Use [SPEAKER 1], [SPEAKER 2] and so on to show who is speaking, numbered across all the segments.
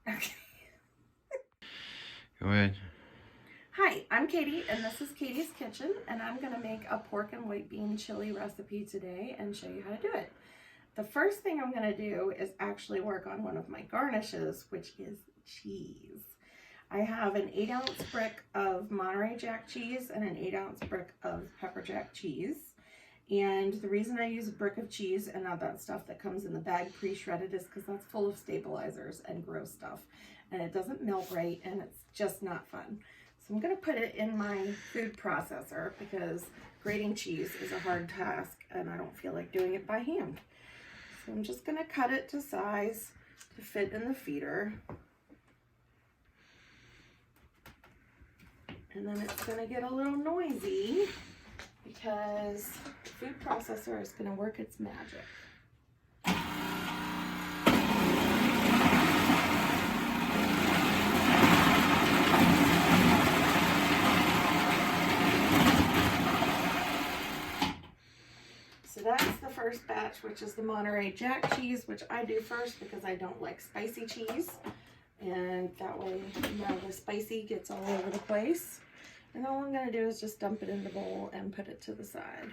[SPEAKER 1] Okay.
[SPEAKER 2] Go ahead.
[SPEAKER 1] Hi, I'm Katie, and this is Katie's Kitchen, and I'm going to make a pork and white bean chili recipe today and show you how to do it. The first thing I'm going to do is actually work on one of my garnishes, which is cheese. I have an 8-ounce brick of Monterey Jack cheese and an 8-ounce brick of pepper jack cheese. And the reason I use a brick of cheese and not that stuff that comes in the bag pre-shredded is because that's full of stabilizers and gross stuff. And it doesn't melt right, and it's just not fun. So I'm going to put it in my food processor because grating cheese is a hard task and I don't feel like doing it by hand. So I'm just going to cut it to size to fit in the feeder. And then it's going to get a little noisy because the food processor is going to work its magic. So that's the first batch, which is the Monterey Jack cheese, which I do first because I don't like spicy cheese. And that way, the spicy gets all over the place. And all I'm going to do is just dump it in the bowl and put it to the side.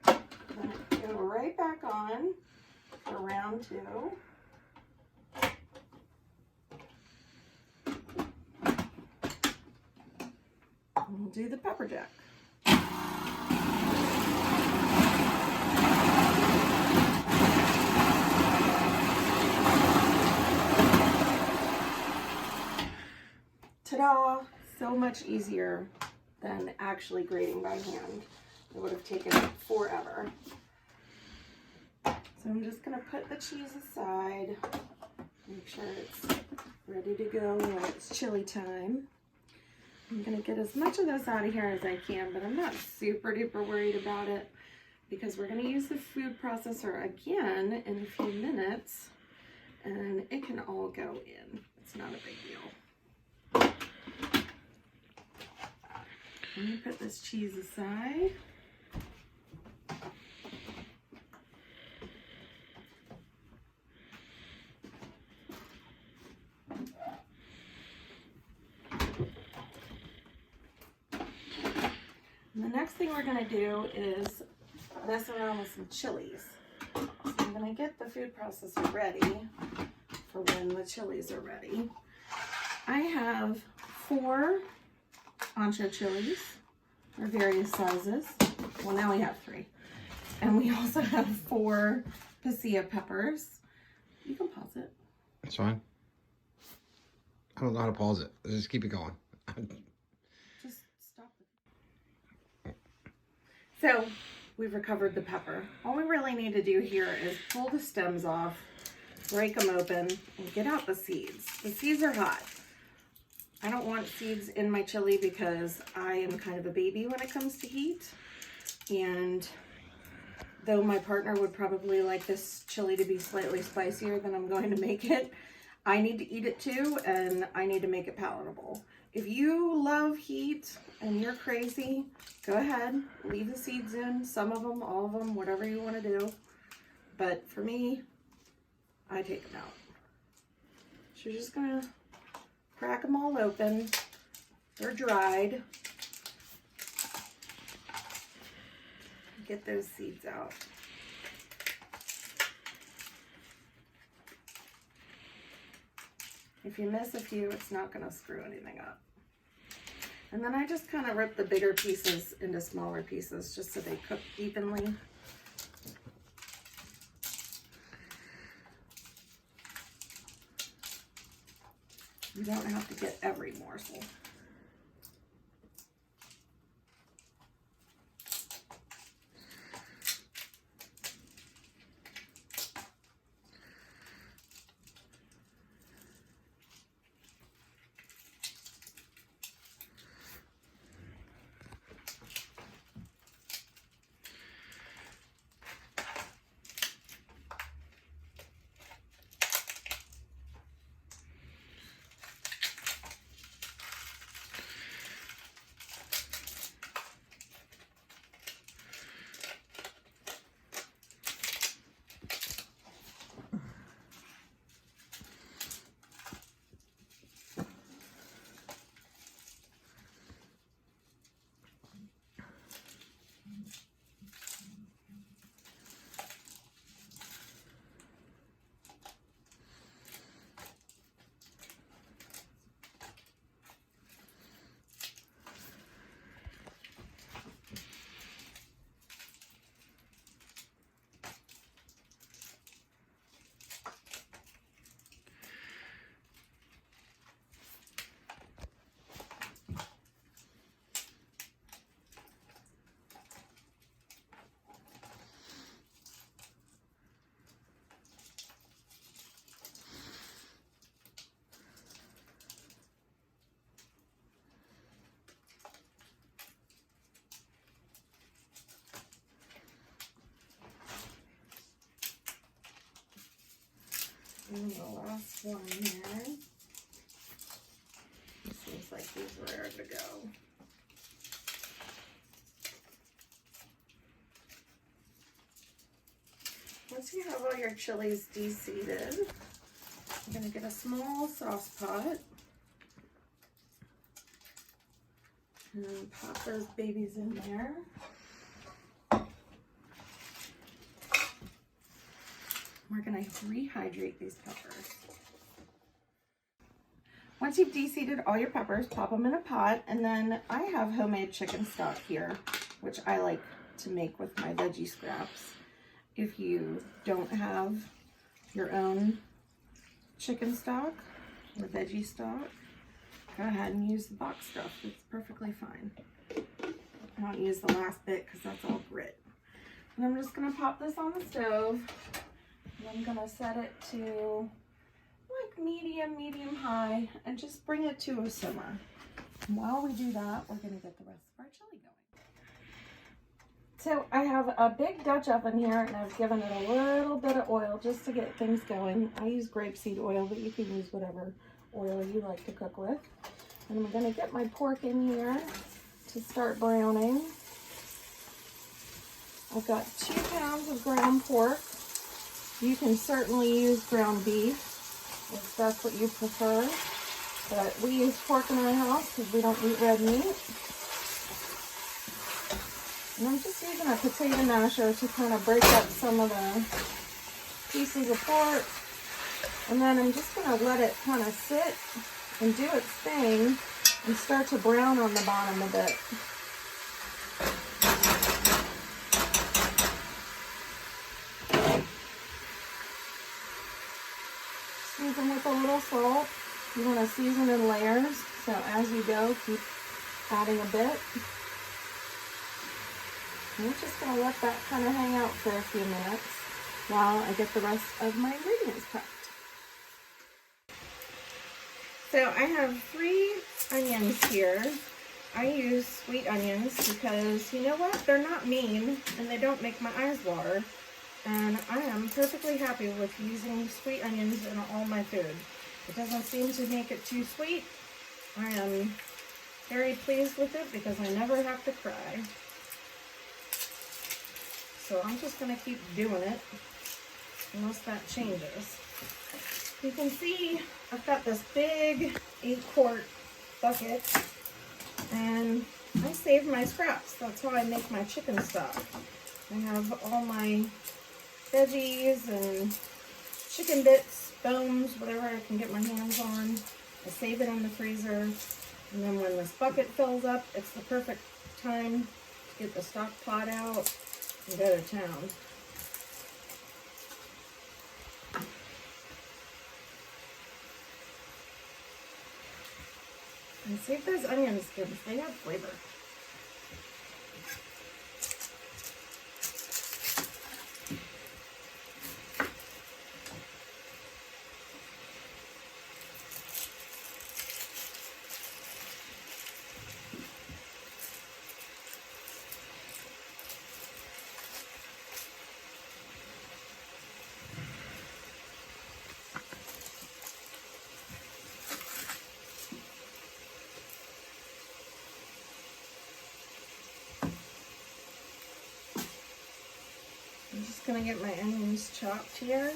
[SPEAKER 1] Then go right back on for round 2. And we'll do the pepper jack. Ta-da! So much easier than actually grating by hand. It would have taken forever. So I'm just going to put the cheese aside, make sure it's ready to go when it's chili time. I'm going to get as much of this out of here as I can, but I'm not super duper worried about it because we're going to use the food processor again in a few minutes and it can all go in. It's not a big deal. Let me put this cheese aside. And the next thing we're going to do is mess around with some chilies. So I'm going to get the food processor ready for when the chilies are ready. I have 4 ancho chilies, or various sizes. Well, now we have 3. And we also have 4 pasilla peppers. You can pause it.
[SPEAKER 2] That's fine. I don't know how to pause it. Just keep it going.
[SPEAKER 1] Just stop it. So, we've recovered the pepper. All we really need to do here is pull the stems off, break them open, and get out the seeds. The seeds are hot. I don't want seeds in my chili because I am kind of a baby when it comes to heat. And though my partner would probably like this chili to be slightly spicier than I'm going to make it, I need to eat it too, and I need to make it palatable. If you love heat and you're crazy, go ahead, leave the seeds in, some of them, all of them, whatever you want to do. But for me, I take them out. So you're just gonna crack them all open. They're dried. Get those seeds out. If you miss a few, it's not going to screw anything up. And then I just kind of rip the bigger pieces into smaller pieces just so they cook evenly. You don't have to get every morsel. And the last one here. It seems like these are ready to go. Once you have all your chilies de-seeded, you're going to get a small sauce pot and pop those babies in there. We're going to rehydrate these peppers. Once you've de-seeded all your peppers, pop them in a pot, and then I have homemade chicken stock here, which I like to make with my veggie scraps. If you don't have your own chicken stock or veggie stock, go ahead and use the box stuff. It's perfectly fine. I don't use the last bit because that's all grit. And I'm just going to pop this on the stove. And I'm going to set it to like medium high, and just bring it to a simmer. And while we do that, we're going to get the rest of our chili going. So I have a big Dutch oven here, and I've given it a little bit of oil just to get things going. I use grapeseed oil, but you can use whatever oil you like to cook with. And I'm going to get my pork in here to start browning. I've got 2 pounds of ground pork. You can certainly use ground beef if that's what you prefer. But we use pork in our house because we don't eat red meat. And I'm just using a potato masher to kind of break up some of the pieces of pork. And then I'm just going to let it kind of sit and do its thing and start to brown on the bottom a bit. Season with a little salt. You want to season in layers, so as you go, keep adding a bit. And I'm just going to let that kind of hang out for a few minutes while I get the rest of my ingredients prepped. So I have 3 onions here. I use sweet onions because, you know what, they're not mean and they don't make my eyes water. And I am perfectly happy with using sweet onions in all my food. It doesn't seem to make it too sweet. I am very pleased with it because I never have to cry. So I'm just going to keep doing it unless that changes. You can see I've got this big 8-quart bucket, and I save my scraps. That's how I make my chicken stock. I have all my veggies and chicken bits, bones, whatever I can get my hands on. I save it in the freezer, and then when this bucket fills up, it's the perfect time to get the stock pot out and go to town. And save those onion skins, they have flavor. I'm just going to get my onions chopped here.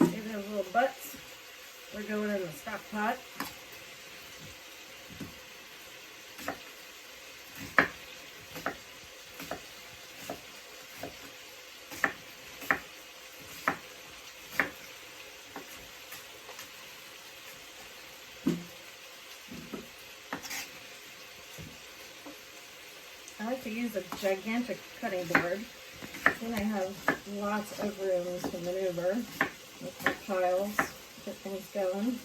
[SPEAKER 1] See those little butts? We're going in the stock pot. I like to use a gigantic cutting board. Then I have lots of room to maneuver with my piles, get things going.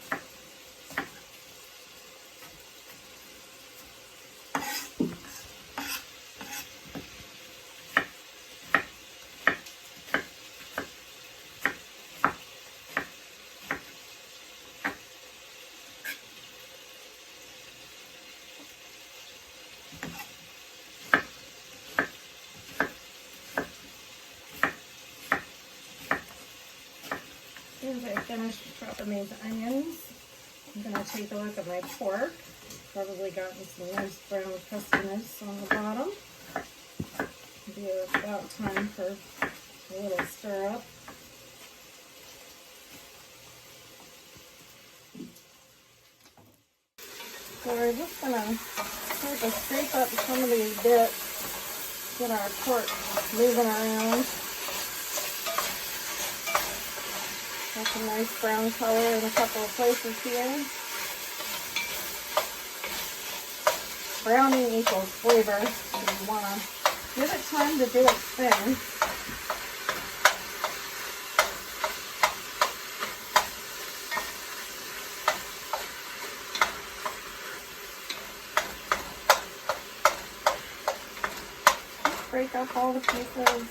[SPEAKER 1] As I finish chopping these onions, I'm going to take a look at my pork. Probably gotten some nice brown crustiness on the bottom. Be about time for a little stir up. So we're just going to sort of scrape up some of these bits, get our pork moving around. Got some nice brown color in a couple of places here. Browning equals flavor, so you want to give it time to do its thing. Just break up all the pieces.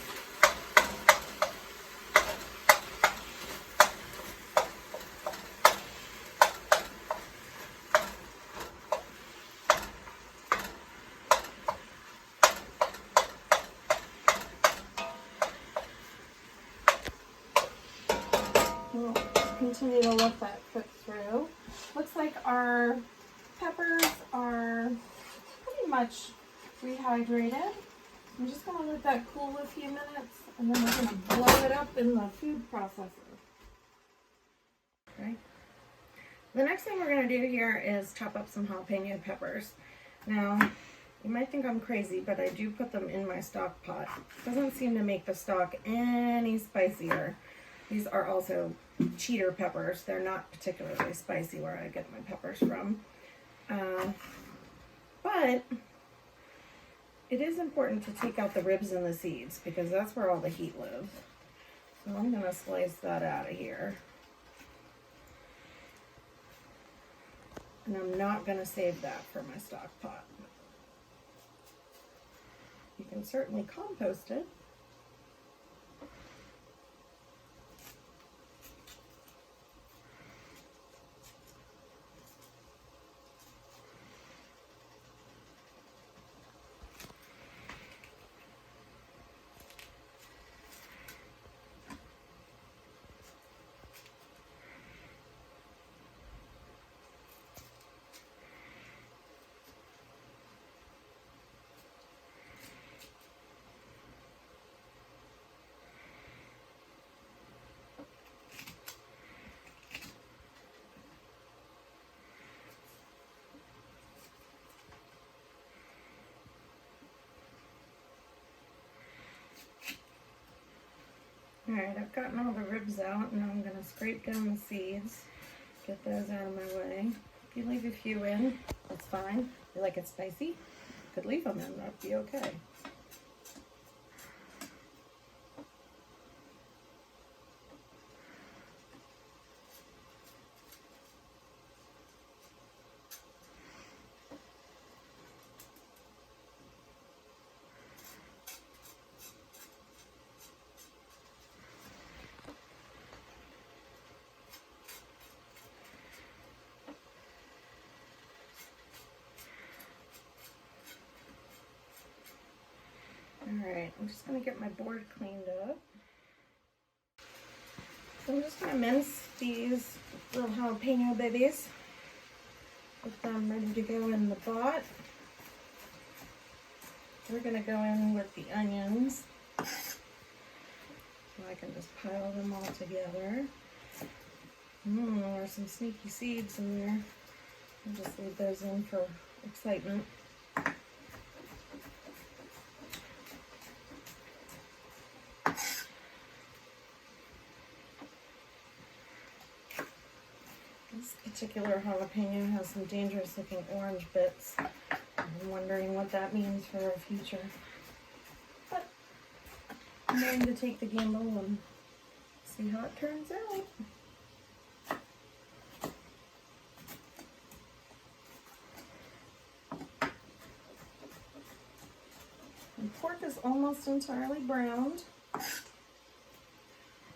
[SPEAKER 1] We'll continue to let that cook through. Looks like our peppers are pretty much rehydrated. I'm just going to let that cool a few minutes, and then we're going to blow it up in the food processor. Okay. The next thing we're going to do here is chop up some jalapeno peppers. Now, you might think I'm crazy, but I do put them in my stock pot. Doesn't seem to make the stock any spicier. These are also cheater peppers. They're not particularly spicy where I get my peppers from. But it is important to take out the ribs and the seeds because that's where all the heat lives. So I'm going to slice that out of here. And I'm not going to save that for my stock pot. You can certainly compost it. Alright, I've gotten all the ribs out, and I'm going to scrape down the seeds, get those out of my way. If you leave a few in, that's fine. If you like it spicy, you could leave them in, that'd be okay. Alright, I'm just going to get my board cleaned up. So I'm just going to mince these little jalapeno babies. Get them ready to go in the pot. We're going to go in with the onions. So I can just pile them all together. There's some sneaky seeds in there. I'll just leave those in for excitement. This particular jalapeno has some dangerous looking orange bits. I'm wondering what that means for our future. But I'm going to take the gamble and see how it turns out. And pork is almost entirely browned.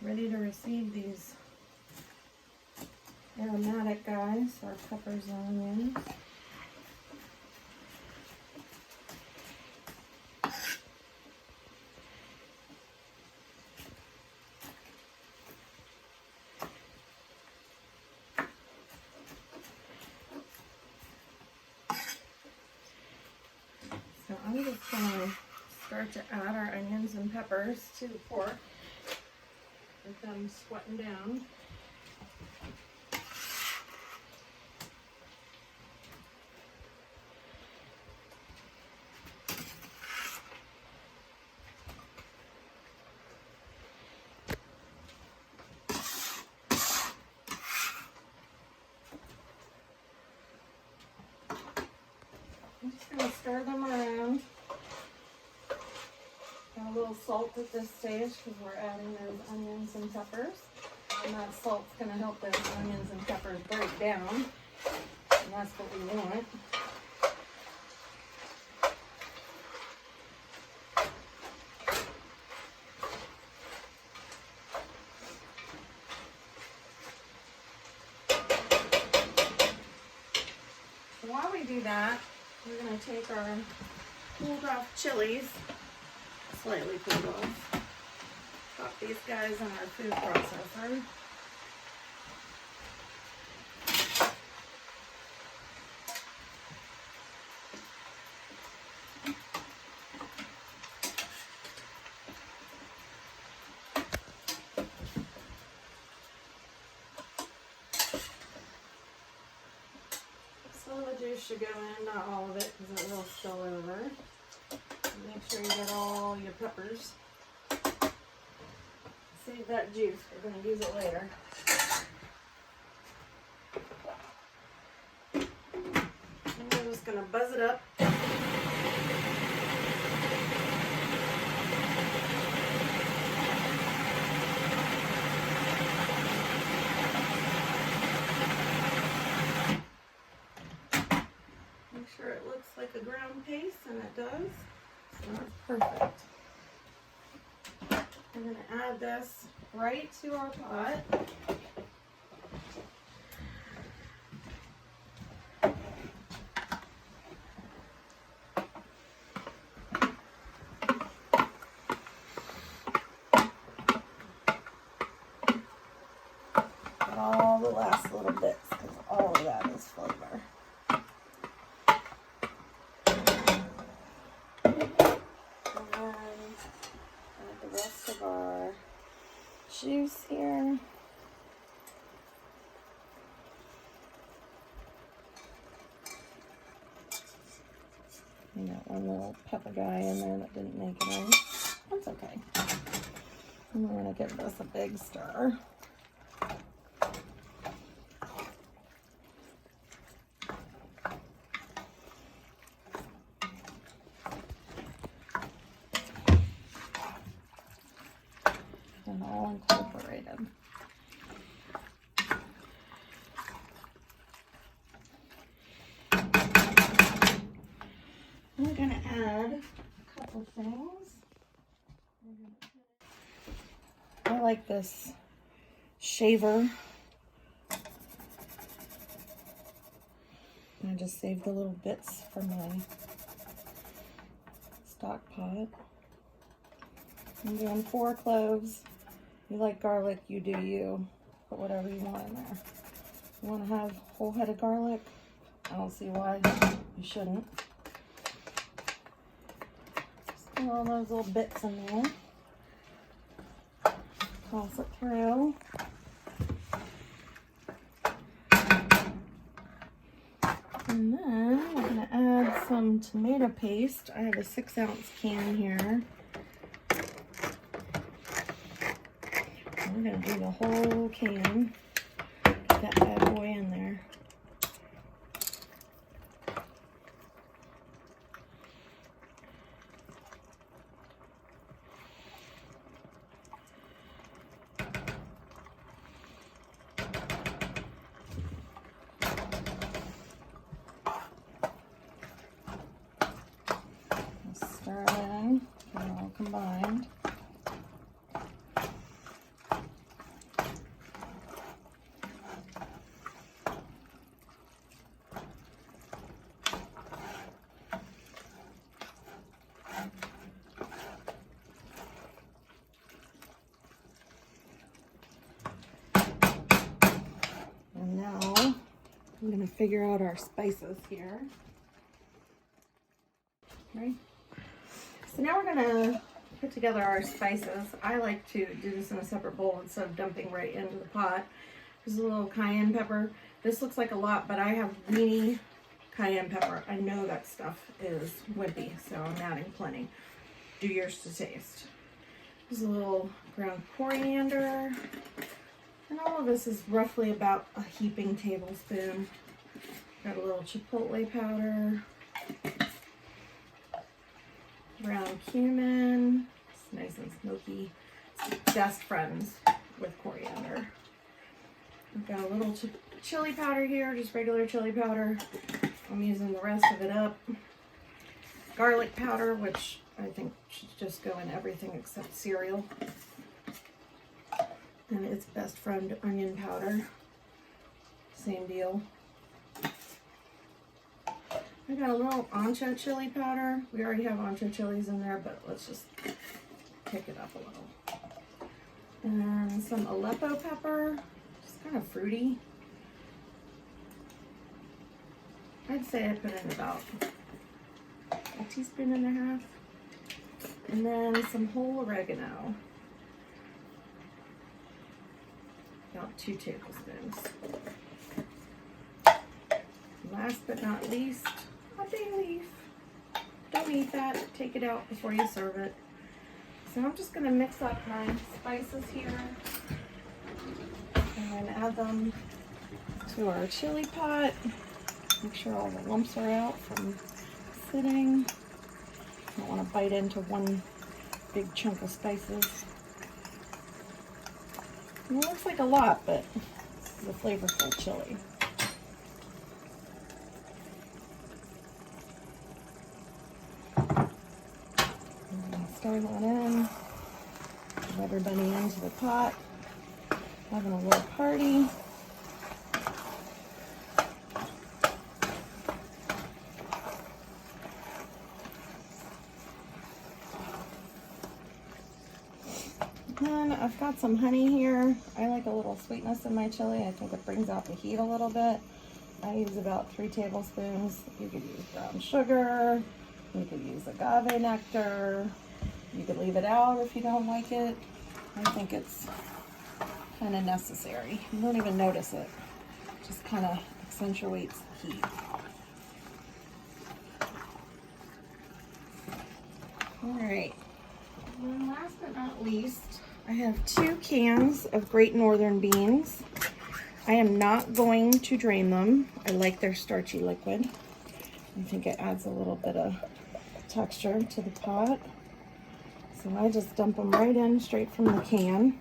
[SPEAKER 1] Ready to receive these aromatic guys, our peppers and onions. start to add our onions and peppers to the pork. Get them sweating down. I'm just going to stir them around. Got a little salt at this stage because we're adding those onions and peppers. And that salt's going to help those onions and peppers break down. And that's what we want. So while we do that, we're going to take our cooled off chilies, slightly cooled off, pop these guys in our food processor. Some of the juice should go in, not all of it, because it will spill over. Make sure you get all your peppers. Save that juice, we're going to use it later. And we're just going to buzz it up. Make sure it looks like a ground paste, and it does. So that's perfect. We're going to add this right to our pot. All the last little bits, because all of that is flavor. The rest of our juice here. We got one little pepper guy in there that didn't make it in. That's okay. And we're going to give this a big stir. And all incorporated. I'm going to add a couple things. I like this shaver. I just saved the little bits from my stock pot. I'm doing 4 cloves. You like garlic, you do you. Put whatever you want in there. You want to have a whole head of garlic? I don't see why you shouldn't. Just put all those little bits in there. Toss it through. And then we're going to add some tomato paste. I have a 6-ounce can here. We're going to do the whole can. Get that bad boy in there. Stir it in, get it all combined. And now I'm going to figure out our spices here. Okay. So now we're gonna put together our spices. I like to do this in a separate bowl instead of dumping right into the pot. There's a little cayenne pepper. This looks like a lot, but I have weenie cayenne pepper. I know that stuff is wimpy, so I'm adding plenty. Do yours to taste. There's a little ground coriander. And all of this is roughly about a heaping tablespoon. Got a little chipotle powder. Ground cumin. It's nice and smoky. It's best friends with coriander. I've got a little chili powder here, just regular chili powder. I'm using the rest of it up. Garlic powder, which I think should just go in everything except cereal. And its best friend, onion powder. Same deal. I got a little ancho chili powder. We already have ancho chilies in there, but let's just pick it up a little. And some Aleppo pepper, just kind of fruity. I'd say I put in about a teaspoon and a half. And then some whole oregano. About 2 tablespoons. Last but not least, a bay leaf. Don't eat that. Take it out before you serve it. So I'm just going to mix up my spices here and add them to our chili pot. Make sure all the lumps are out from sitting. I don't want to bite into one big chunk of spices. And it looks like a lot, but this is a flavorful chili. Stir that in, give everybody into the pot, having a little party. And I've got some honey here. I like a little sweetness in my chili. I think it brings out the heat a little bit. I use about 3 tablespoons. You could use brown sugar. You could use agave nectar. You could leave it out if you don't like it. I think it's kind of necessary. You don't even notice it. It just kind of accentuates the heat. All right. And last but not least, I have 2 cans of Great Northern beans. I am not going to drain them. I like their starchy liquid. I think it adds a little bit of texture to the pot. So I just dump them right in straight from the can.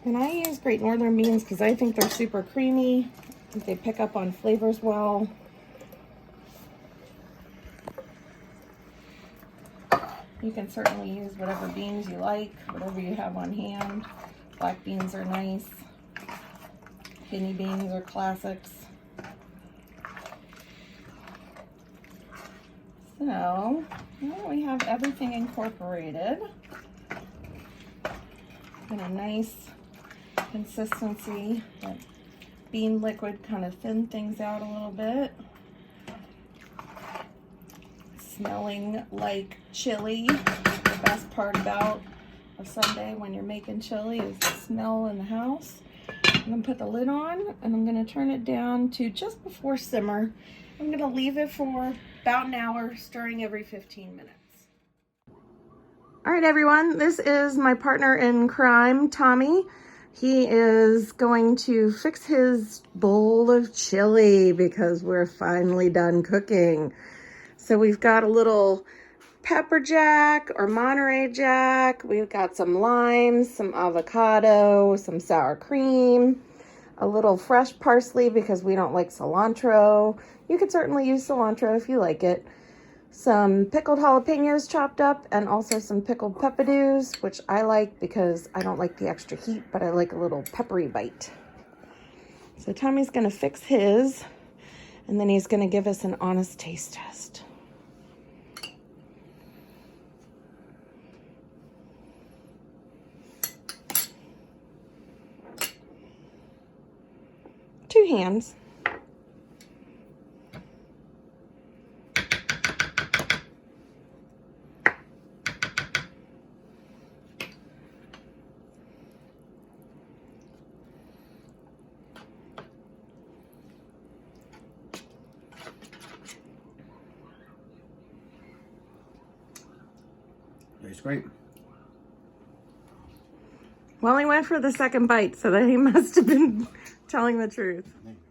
[SPEAKER 1] And I use Great Northern beans because I think they're super creamy. I think they pick up on flavors well. You can certainly use whatever beans you like, whatever you have on hand. Black beans are nice. Kidney beans are classics. So, now that we have everything incorporated in a nice consistency, that bean liquid kind of thin things out a little bit. Smelling like chili. The best part about a Sunday when you're making chili is the smell in the house. I'm going to put the lid on and I'm going to turn it down to just before simmer. I'm going to leave it for about an hour, stirring every 15 minutes. All right, everyone, this is my partner in crime, Tommy. He is going to fix his bowl of chili because we're finally done cooking. So we've got a little pepper jack or Monterey Jack. We've got some limes, some avocado, some sour cream, a little fresh parsley because we don't like cilantro. You could certainly use cilantro if you like it. Some pickled jalapenos chopped up and also some pickled peppadews, which I like because I don't like the extra heat, but I like a little peppery bite. So Tommy's gonna fix his and then he's gonna give us an honest taste test. 2 hands.
[SPEAKER 2] Tastes great.
[SPEAKER 1] Well, he went for the second bite, so that he must have been telling the truth.
[SPEAKER 2] There you go.